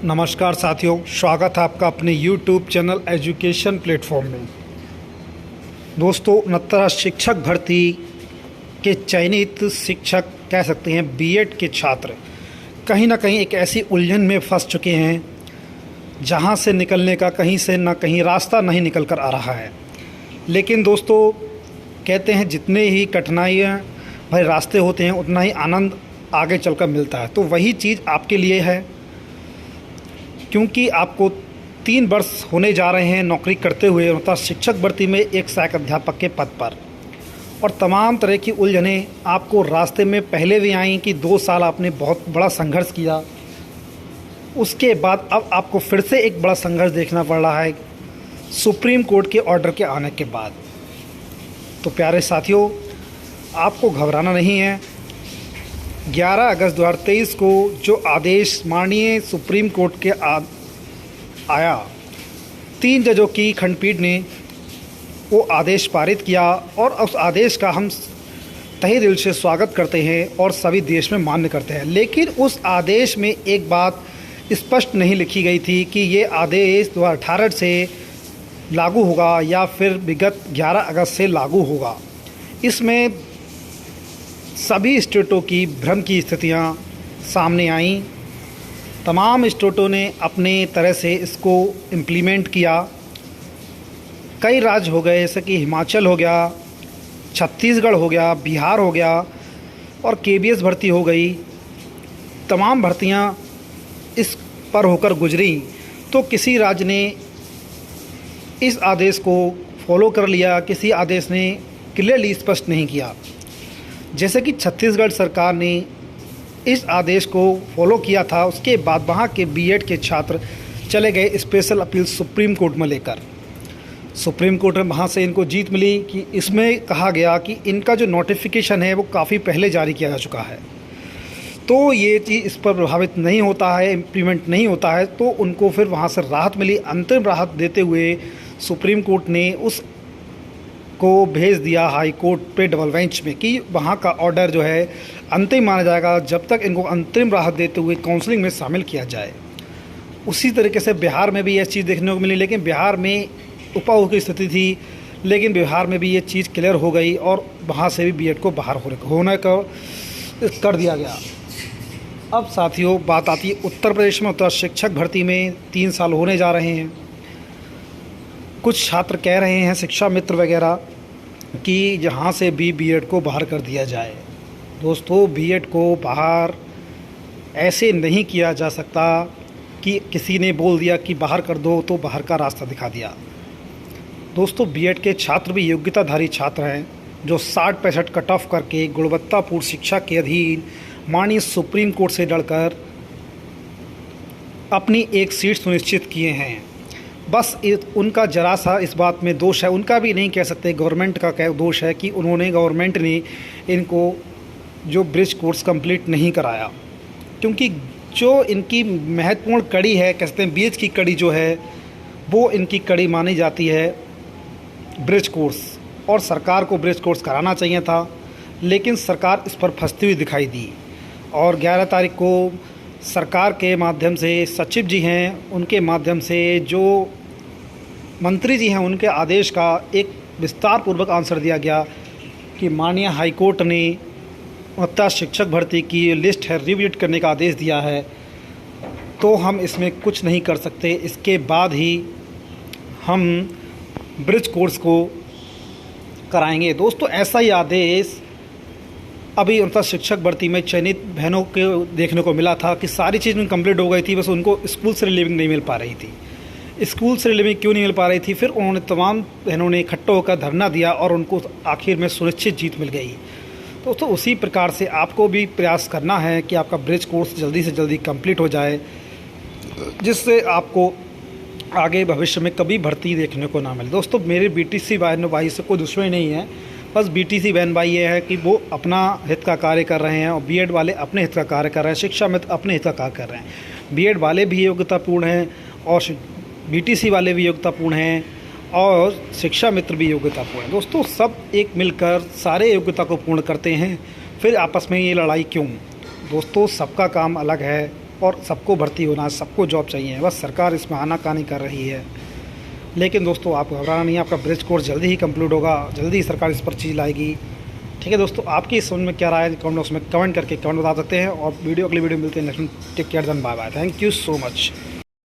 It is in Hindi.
नमस्कार साथियों, स्वागत है आपका अपने YouTube चैनल एजुकेशन प्लेटफॉर्म में। दोस्तों, 69 शिक्षक भर्ती के चयनित शिक्षक कह सकते हैं बीएड के छात्र कहीं ना कहीं एक ऐसी उलझन में फंस चुके हैं जहां से निकलने का कहीं से ना कहीं रास्ता नहीं निकल कर आ रहा है। लेकिन दोस्तों, कहते हैं जितने ही कठिनाइयाँ भाई रास्ते होते हैं उतना ही आनंद आगे चलकर मिलता है। तो वही चीज़ आपके लिए है, क्योंकि आपको 3 वर्ष होने जा रहे हैं नौकरी करते हुए, अर्थात शिक्षक भर्ती में एक सहायक अध्यापक के पद पर, और तमाम तरह की उलझनें आपको रास्ते में पहले भी आई कि 2 साल आपने बहुत बड़ा संघर्ष किया। उसके बाद अब आपको फिर से एक बड़ा संघर्ष देखना पड़ रहा है सुप्रीम कोर्ट के ऑर्डर के आने के बाद। तो प्यारे साथियों, आपको घबराना नहीं है। 11 अगस्त 2023 को जो आदेश माननीय सुप्रीम कोर्ट के आया, 3 जजों की खंडपीठ ने वो आदेश पारित किया और उस आदेश का हम तहे दिल से स्वागत करते हैं और सभी देश में मान्य करते हैं। लेकिन उस आदेश में एक बात स्पष्ट नहीं लिखी गई थी कि ये आदेश 2018 से लागू होगा या फिर विगत 11 अगस्त से लागू होगा। इसमें सभी स्टेटों की भ्रम की स्थितियां सामने आईं। तमाम स्टेटों ने अपने तरह से इसको इम्प्लीमेंट किया। कई राज्य हो गए, जैसे कि हिमाचल हो गया, छत्तीसगढ़ हो गया, बिहार हो गया, और केबीएस भर्ती हो गई। तमाम भर्तियां इस पर होकर गुजरी। तो किसी राज्य ने इस आदेश को फॉलो कर लिया, किसी आदेश ने क्लियरली स्पष्ट नहीं किया। जैसे कि छत्तीसगढ़ सरकार ने इस आदेश को फॉलो किया था, उसके बाद वहाँ के बीएड के छात्र चले गए स्पेशल अपील सुप्रीम कोर्ट में लेकर। सुप्रीम कोर्ट में वहाँ से इनको जीत मिली कि इसमें कहा गया कि इनका जो नोटिफिकेशन है वो काफ़ी पहले जारी किया जा चुका है, तो ये चीज़ इस पर प्रभावित नहीं होता है, इम्प्लीमेंट नहीं होता है। तो उनको फिर वहाँ से राहत मिली। अंतरिम राहत देते हुए सुप्रीम कोर्ट ने उस को भेज दिया हाई कोर्ट पे डबल बेंच में कि वहाँ का ऑर्डर जो है अंतिम माना जाएगा जब तक इनको अंतरिम राहत देते हुए काउंसलिंग में शामिल किया जाए। उसी तरीके से बिहार में भी यह चीज़ देखने को मिली, लेकिन बिहार में उपाऊ की स्थिति थी, लेकिन बिहार में भी ये चीज़ क्लियर हो गई और वहाँ से भी बीएड को बाहर होने का कर दिया गया। अब साथियों, बात आती है उत्तर प्रदेश में। उत्तर शिक्षक भर्ती में 3 साल होने जा रहे हैं। कुछ छात्र कह रहे हैं, शिक्षा मित्र वगैरह, कि यहाँ से भी बीएड को बाहर कर दिया जाए। दोस्तों, बीएड को बाहर ऐसे नहीं किया जा सकता कि किसी ने बोल दिया कि बाहर कर दो तो बाहर का रास्ता दिखा दिया। दोस्तों, बीएड के छात्र भी योग्यताधारी छात्र हैं जो 60-65 कट ऑफ करके गुणवत्तापूर्ण शिक्षा के अधीन माननीय सुप्रीम कोर्ट से लड़कर अपनी एक सीट सुनिश्चित किए हैं। बस उनका जरा सा इस बात में दोष है, उनका भी नहीं कह सकते, गवर्नमेंट का दोष है कि गवर्नमेंट ने इनको जो ब्रिज कोर्स कंप्लीट नहीं कराया। क्योंकि जो इनकी महत्वपूर्ण कड़ी है, कहते हैं बीच की कड़ी जो है, वो इनकी कड़ी मानी जाती है ब्रिज कोर्स, और सरकार को ब्रिज कोर्स कराना चाहिए था, लेकिन सरकार इस पर फंसती हुई दिखाई दी। और 11 तारीख को सरकार के माध्यम से, सचिव जी हैं उनके माध्यम से, जो मंत्री जी हैं उनके आदेश का एक विस्तार पूर्वक आंसर दिया गया कि माननीय हाई कोर्ट ने उत्तर शिक्षक भर्ती की लिस्ट है रिविजिट करने का आदेश दिया है, तो हम इसमें कुछ नहीं कर सकते। इसके बाद ही हम ब्रिज कोर्स को कराएंगे। दोस्तों, ऐसा ही आदेश अभी उत्तर शिक्षक भर्ती में चयनित बहनों के देखने को मिला था कि सारी चीज़ कंप्लीट हो गई थी, बस उनको स्कूल से रिलीविंग नहीं मिल पा रही थी। स्कूल से रिलीविंग क्यों नहीं मिल पा रही थी? फिर उन्होंने तमाम बहनों ने इकट्ठा होकर धरना दिया और उनको आखिर में सुनिश्चित जीत मिल गई। तो उसी प्रकार से आपको भी प्रयास करना है कि आपका ब्रिज कोर्स जल्दी से जल्दी कंप्लीट हो जाए, जिससे आपको आगे भविष्य में कभी भर्ती देखने को ना मिले। दोस्तों, मेरे बीटीसी बहन भाई से कोई दुश्मनी नहीं है, बस बीटीसी बहन भाई ये है कि वो अपना हित का कार्य कर रहे हैं और बीएड वाले अपने हित का कार्य कर रहे हैं, शिक्षा मित्र अपने हित का कार्य कर रहे हैं। बीएड वाले भी योग्यतापूर्ण हैं और बीटीसी वाले भी योग्यतापूर्ण हैं और शिक्षा मित्र भी योग्यतापूर्ण हैं। दोस्तों, सब एक मिलकर सारे योग्यता को पूर्ण करते हैं, फिर आपस में ये लड़ाई क्यों? दोस्तों, सबका काम अलग है, और सबको भर्ती होना है, सबको जॉब चाहिए, बस सरकार इसमें आनाकानी कर रही है। लेकिन दोस्तों आपको घबराना नहीं है, आपका ब्रिज कोर्स जल्दी ही कंप्लीट होगा, जल्दी ही सरकार इस पर चीज़ लाएगी। ठीक है दोस्तों, आपकी इस समझ में क्या राय है कमेंट बॉक्स में कमेंट करके कमेंट बता सकते हैं। और अगली वीडियो मिलते हैं next. Take care, then bye bye, thank you so much.